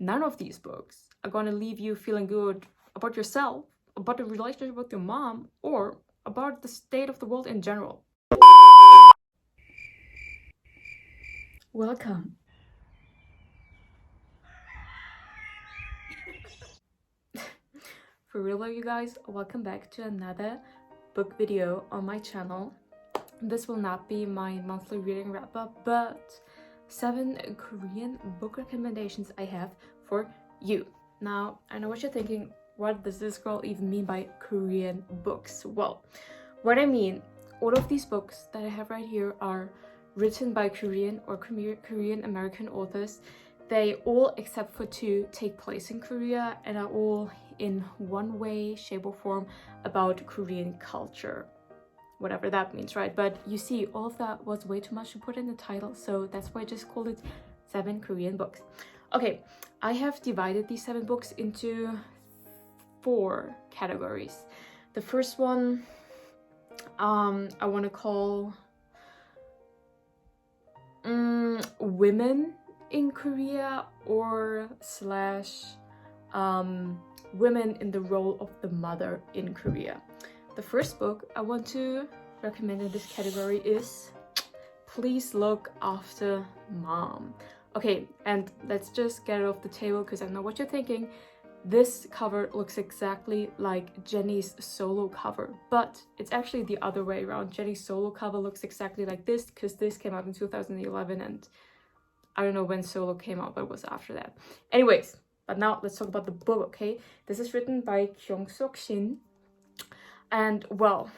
none of these books are gonna leave you feeling good about yourself, about the relationship with your mom, or about the state of the world in general. Welcome. For real though, you guys, welcome back to another book video on my channel. This will not be my monthly reading wrap-up, but 7 Korean book recommendations I have for you. Now, I know what you're thinking, what does this girl even mean by Korean books? Well, what I mean, all of these books that I have right here are written by Korean or Korean American authors. They all, except for 2, take place in Korea and are all in one way, shape or form about Korean culture. Whatever that means, right? But you see, all of that was way too much to put in the title, so that's why I just called it 7 Korean books. Okay, I have divided these 7 books into 4 categories. The first one I want to call women in Korea or / women in the role of the mother in Korea. The first book I want to recommend in this category is Please Look After Mom. Okay, and let's just get it off the table because I know what you're thinking. This cover looks exactly like Jennie's solo cover, but it's actually the other way around. Jennie's solo cover looks exactly like this because this came out in 2011 and I don't know when solo came out, but it was after that. Anyways, but now let's talk about the book, okay? This is written by Kyung-Sok Shin. And well,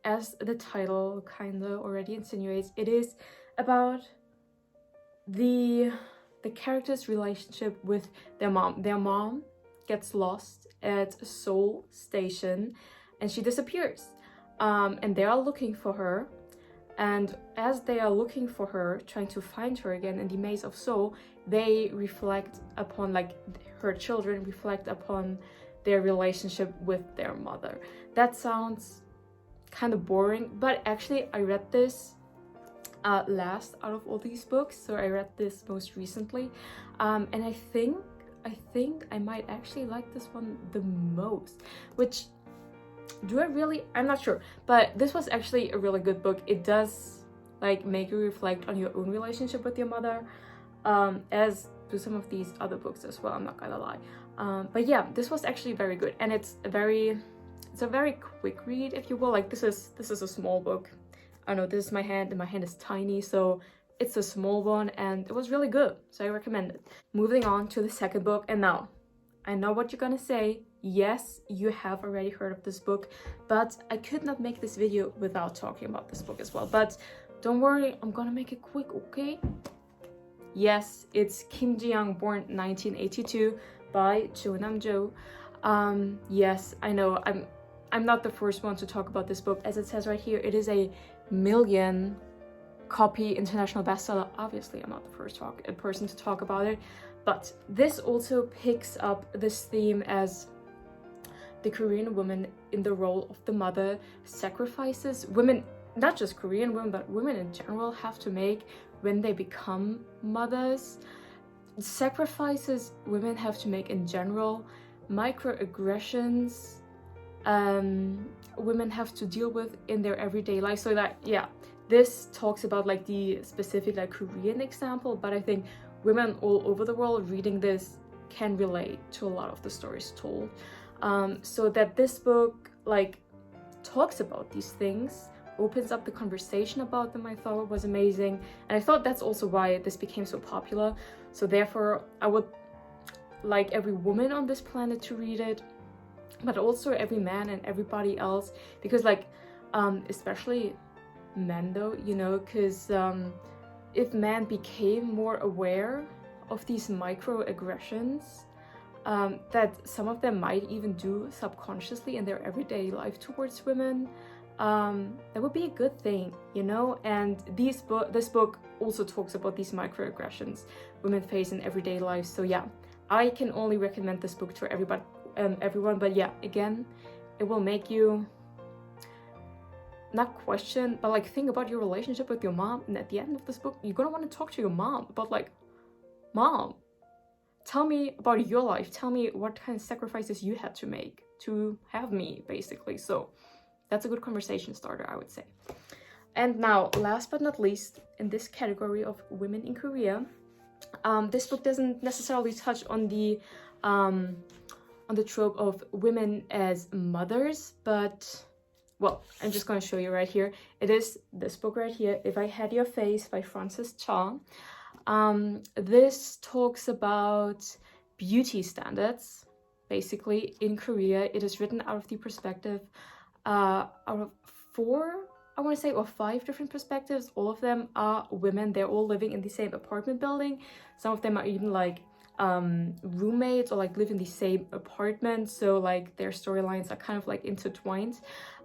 as the title kind of already insinuates, it is about the character's relationship with their mom. Their mom gets lost at Seoul Station and she disappears. And they are looking for her. And as they are looking for her, trying to find her again in the maze of Seoul, they reflect upon, like, her children reflect upon their relationship with their mother. That sounds kind of boring, but actually I read this last out of all these books, so I read this most recently, and I think I might actually like this one the most. Which, do I really? I'm not sure, but this was actually a really good book. It does like make you reflect on your own relationship with your mother, as do some of these other books as well, I'm not gonna lie. But yeah, this was actually very good, and it's a very quick read, if you will. Like, this is a small book. I know this is my hand and my hand is tiny, so it's a small one, and it was really good, so I recommend it. Moving on to the second book, and now I know what you're gonna say. Yes, you have already heard of this book, but I could not make this video without talking about this book as well. But don't worry, I'm gonna make it quick, okay? Yes, it's Kim Ji-young, born 1982, by Jo Nam-jo. Yes, I know I'm not the first one to talk about this book. As it says right here, it is a 1 million copy international bestseller. Obviously, I'm not the first person to talk about it, but this also picks up this theme as the Korean woman in the role of the mother sacrifices women, not just Korean women, but women in general, have to make when they become mothers. Sacrifices women have to make in general, microaggressions women have to deal with in their everyday life. So that, yeah, this talks about like the specific like Korean example, but I think women all over the world reading this can relate to a lot of the stories told. So that this book like talks about these things, opens up the conversation about them, I thought was amazing. And I thought that's also why this became so popular. So therefore I would like every woman on this planet to read it, but also every man and everybody else, because like especially men though, you know, because if men became more aware of these microaggressions that some of them might even do subconsciously in their everyday life towards women, that would be a good thing, you know. And this book also talks about these microaggressions women face in everyday life. So yeah, I can only recommend this book to everyone. But yeah, again, it will make you not question, but like think about your relationship with your mom. And at the end of this book, you're gonna want to talk to your mom about like, mom, tell me about your life. Tell me what kind of sacrifices you had to make to have me, basically. So that's a good conversation starter, I would say. And now, last but not least, in this category of women in Korea, this book doesn't necessarily touch on the trope of women as mothers, but, well, I'm just going to show you right here. It is this book right here, If I Had Your Face by Frances Cha. This talks about beauty standards, basically, in Korea. It is written out of the perspective out of 4, I want to say, or 5 different perspectives. All of them are women. They're all living in the same apartment building. Some of them are even like roommates or like live in the same apartment, so like their storylines are kind of like intertwined,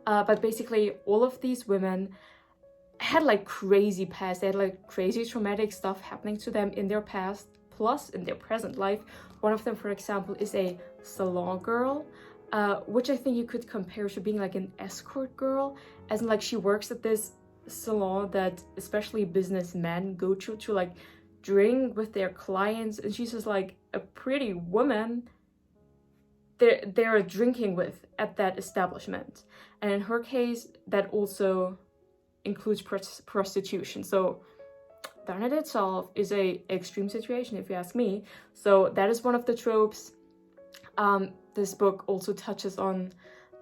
but basically all of these women had like crazy past. They had like crazy traumatic stuff happening to them in their past plus in their present life. One of them, for example, is a salon girl, which I think you could compare to being like an escort girl, as in like she works at this salon that especially businessmen go to like drink with their clients, and she's just like a pretty woman they're drinking with at that establishment. And in her case, that also includes prostitution. So that in itself is a extreme situation, if you ask me. So that is one of the tropes. This book also touches on,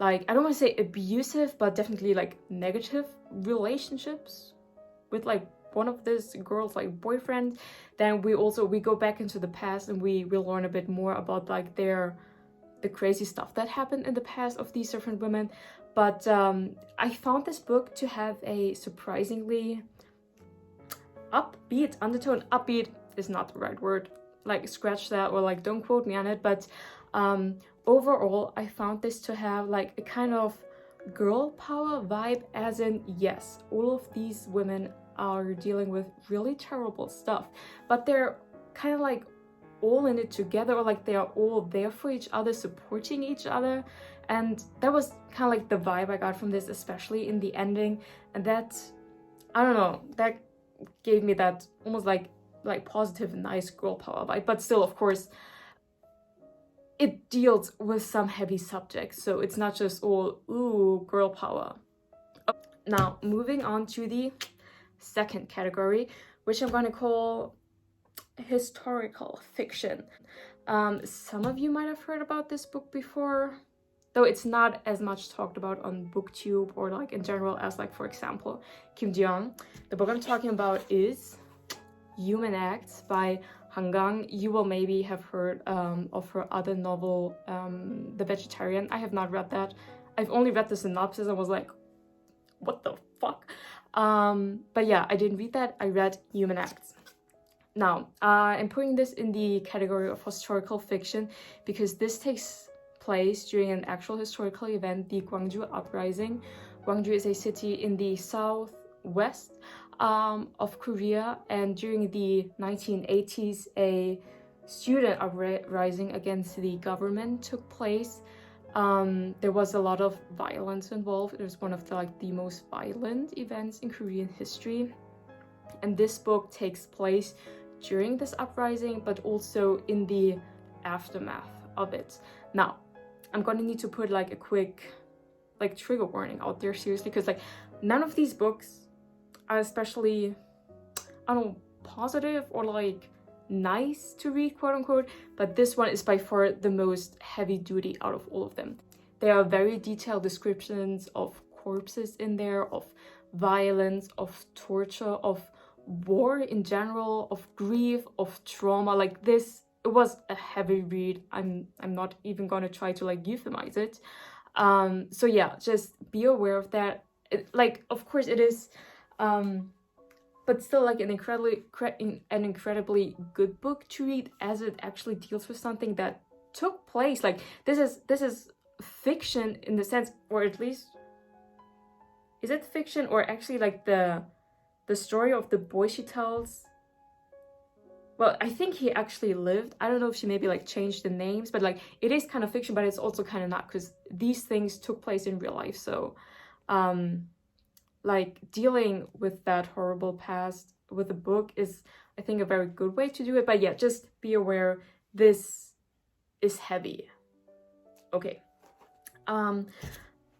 like, I don't want to say abusive, but definitely like negative relationships with like one of this girl's like boyfriend. Then we go back into the past, and we will learn a bit more about like the crazy stuff that happened in the past of these different women. But I found this book to have a surprisingly upbeat undertone. Upbeat is not the right word, like scratch that, or like don't quote me on it, but overall I found this to have like a kind of girl power vibe, as in, yes, all of these women are dealing with really terrible stuff, but they're kind of like all in it together, or like they are all there for each other, supporting each other. And that was kind of like the vibe I got from this, especially in the ending. And that, I don't know, that gave me that almost like positive, nice girl power vibe. But still, of course, it deals with some heavy subjects, so it's not just all ooh girl power. Now moving on to the second category, which I'm going to call historical fiction. Some of you might have heard about this book before, though it's not as much talked about on BookTube or like in general as like, for example, Kim Ji-young. The book I'm talking about is Human Acts by Hangang. You will maybe have heard of her other novel, The Vegetarian. I have not read that. I've only read the synopsis and was like, what the fuck? But yeah, I didn't read that. I read Human Acts. Now, I'm putting this in the category of historical fiction because this takes place during an actual historical event, the Gwangju Uprising. Gwangju is a city in the southwest of Korea, and during the 1980s, a student uprising against the government took place. There was a lot of violence involved. It was one of the most violent events in Korean history. And this book takes place during this uprising, but also in the aftermath of it. Now, I'm gonna need to put like a quick trigger warning out there, seriously, because like none of these books are especially, I don't know, positive or like nice to read, quote unquote, but this one is by far the most heavy duty out of all of them. There are very detailed descriptions of corpses in there, of violence, of torture, of war in general, of grief, of trauma. Like this, it was a heavy read. I'm not even gonna try to like euphemize it. So yeah, just be aware of that. Of course it is, but still like an incredibly good book to read, as it actually deals with something that took place. Like this is fiction in the sense, or at least, is it fiction or actually like the story of the boy she tells? Well, I think he actually lived. I don't know if she maybe like changed the names, but like it is kind of fiction, but it's also kind of not, because these things took place in real life. So like dealing with that horrible past with a book is, I think, a very good way to do it. But yeah, just be aware, this is heavy. Okay.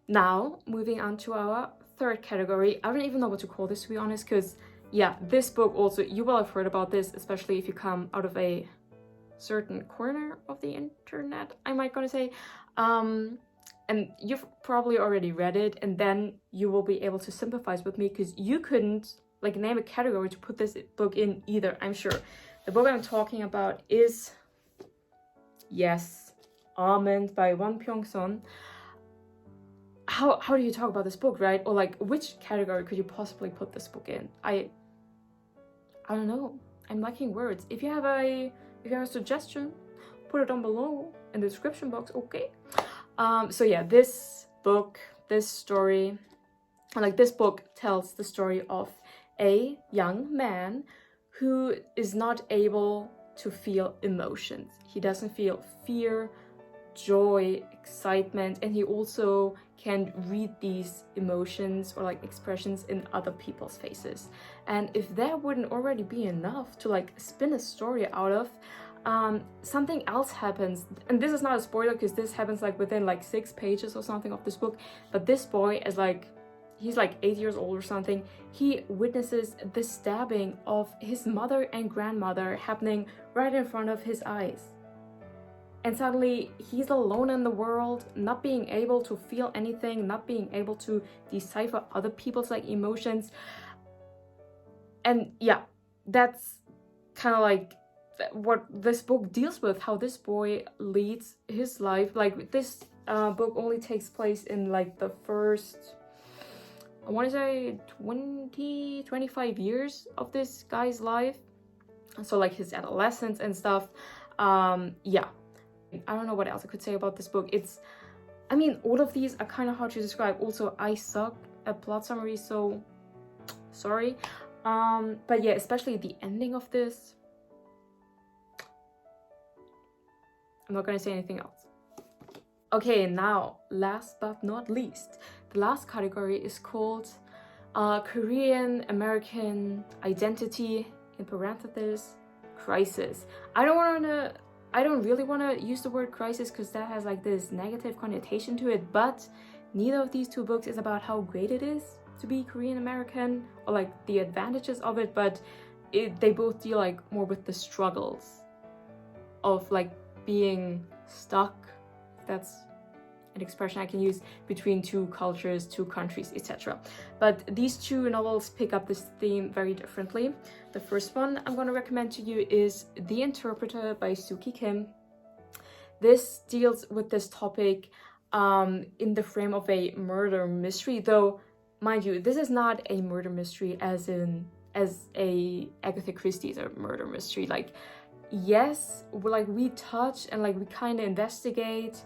Now moving on to our third category. I don't even know what to call this, to be honest, because yeah, this book also, you will have heard about this, especially if you come out of a certain corner of the internet, I might gonna say, and you've probably already read it, and then you will be able to sympathize with me because you couldn't like name a category to put this book in either, I'm sure. The book I'm talking about is, yes, Almond by Won Pyong-sun. How do you talk about this book, right? Or like, which category could you possibly put this book in? I don't know. I'm lacking words. If you have a suggestion, put it down below in the description box, okay? So yeah, this book, this story, like this book tells the story of a young man who is not able to feel emotions. He doesn't feel fear, joy, excitement, and he also can read these emotions or like expressions in other people's faces. And if that wouldn't already be enough to like spin a story out of, something else happens. And this is not a spoiler because this happens like within like 6 pages or something of this book. But this boy is like, he's like 8 years old or something. He witnesses the stabbing of his mother and grandmother happening right in front of his eyes. And suddenly he's alone in the world, not being able to feel anything, not being able to decipher other people's like emotions. And yeah, that's kind of like what this book deals with, how this boy leads his life. Like this book only takes place in like the first, I want to say 25 years of this guy's life. So like his adolescence and stuff. Yeah. I don't know what else I could say about this book. I mean, all of these are kind of hard to describe. Also, I suck at plot summaries, so sorry. But yeah, especially the ending of this. I'm not gonna say anything else. Okay, now, last but not least, the last category is called Korean American Identity, in parentheses, Crisis. I don't really want to use the word crisis because that has like this negative connotation to it, but neither of these two books is about how great it is to be Korean American or like the advantages of it, but they both deal like more with the struggles of like being stuck, if that's an expression I can use, between two cultures, two countries, etc. But these two novels pick up this theme very differently. The first one I'm going to recommend to you is The Interpreter by Suki Kim. This deals with this topic in the frame of a murder mystery, though, mind you, this is not a murder mystery as a Agatha Christie's a murder mystery. Like, yes, we touch and like we kind of investigate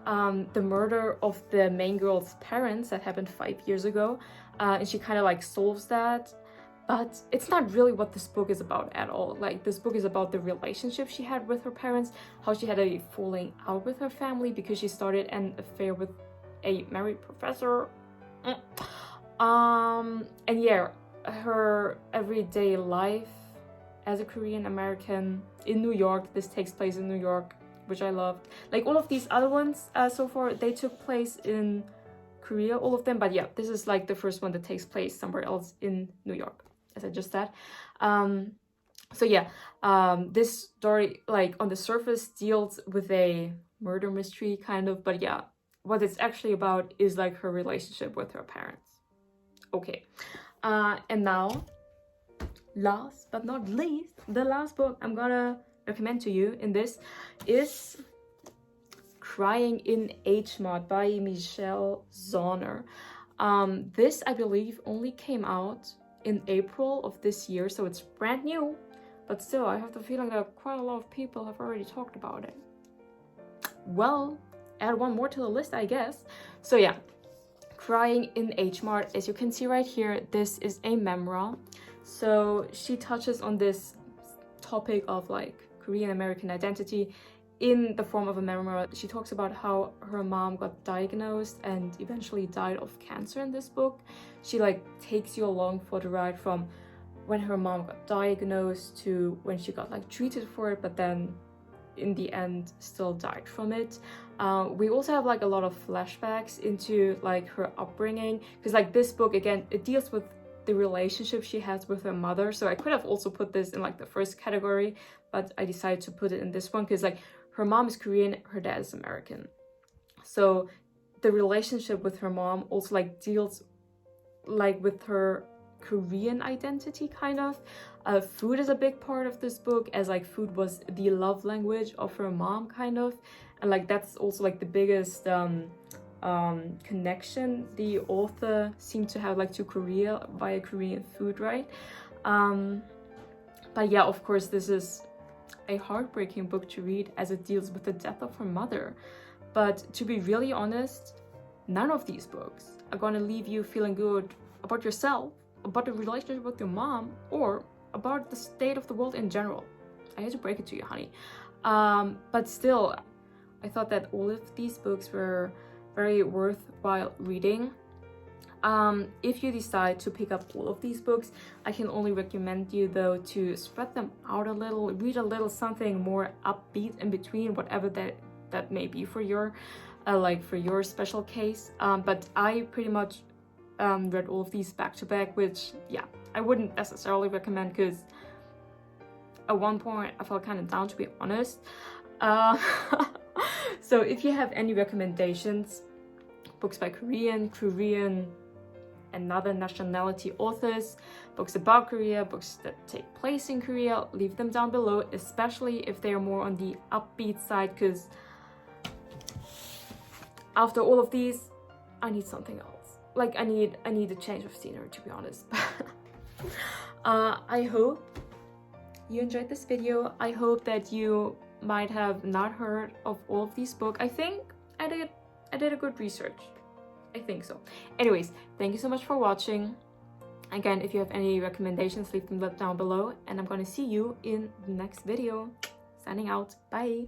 the murder of the main girl's parents that happened 5 years ago, and she kind of like solves that, but it's not really what this book is about at all. Like, this book is about the relationship she had with her parents, how she had a falling out with her family because she started an affair with a married professor, and yeah, her everyday life as a Korean American in New York. This takes place in New York, which I loved. Like, all of these other ones so far, they took place in Korea, all of them. But yeah, this is like the first one that takes place somewhere else in New York, as I just said. So yeah, this story, like on the surface, deals with a murder mystery kind of. But yeah, what it's actually about is like her relationship with her parents. Okay, and now, last but not least, the last book I'm gonna recommend to you in this is Crying in H-Mart by Michelle Zauner. This, I believe, only came out in April of this year, so it's brand new, but still, I have the feeling that quite a lot of people have already talked about it. Well, add one more to the list, I guess. So yeah, Crying in H-Mart. As you can see right here, this is a memoir. So she touches on this topic of like Korean American identity in the form of a memoir. She talks about how her mom got diagnosed and eventually died of cancer in this book. She like takes you along for the ride from when her mom got diagnosed to when she got like treated for it, but then in the end still died from it. We also have like a lot of flashbacks into like her upbringing, because like this book, again, it deals with the relationship she has with her mother. So I could have also put this in like the first category, but I decided to put it in this one because like her mom is Korean, her dad is American. So the relationship with her mom also like deals like with her Korean identity, kind of. Food is a big part of this book, as like food was the love language of her mom, kind of, and like that's also like the biggest connection the author seemed to have like to Korea via Korean food, right? But yeah, of course, this is a heartbreaking book to read as it deals with the death of her mother. But to be really honest, none of these books are gonna leave you feeling good about yourself, about the relationship with your mom, or about the state of the world in general. I hate to break it to you, honey. But still, I thought that all of these books were very worthwhile reading. If you decide to pick up all of these books, I can only recommend you though to spread them out a little, read a little something more upbeat in between, whatever that may be for your like for your special case. But I pretty much read all of these back to back, which yeah, I wouldn't necessarily recommend, because at one point I felt kind of down, to be honest. So if you have any recommendations, books by Korean, another nationality authors, books about Korea, books that take place in Korea, leave them down below, especially if they are more on the upbeat side, because after all of these, I need something else. Like I need a change of scenery, to be honest. I hope you enjoyed this video. I hope that you might have not heard of all of these books. I think I did a good research. I think so. Anyways, thank you so much for watching. Again, if you have any recommendations, leave them down below, and I'm gonna see you in the next video. Signing out. Bye.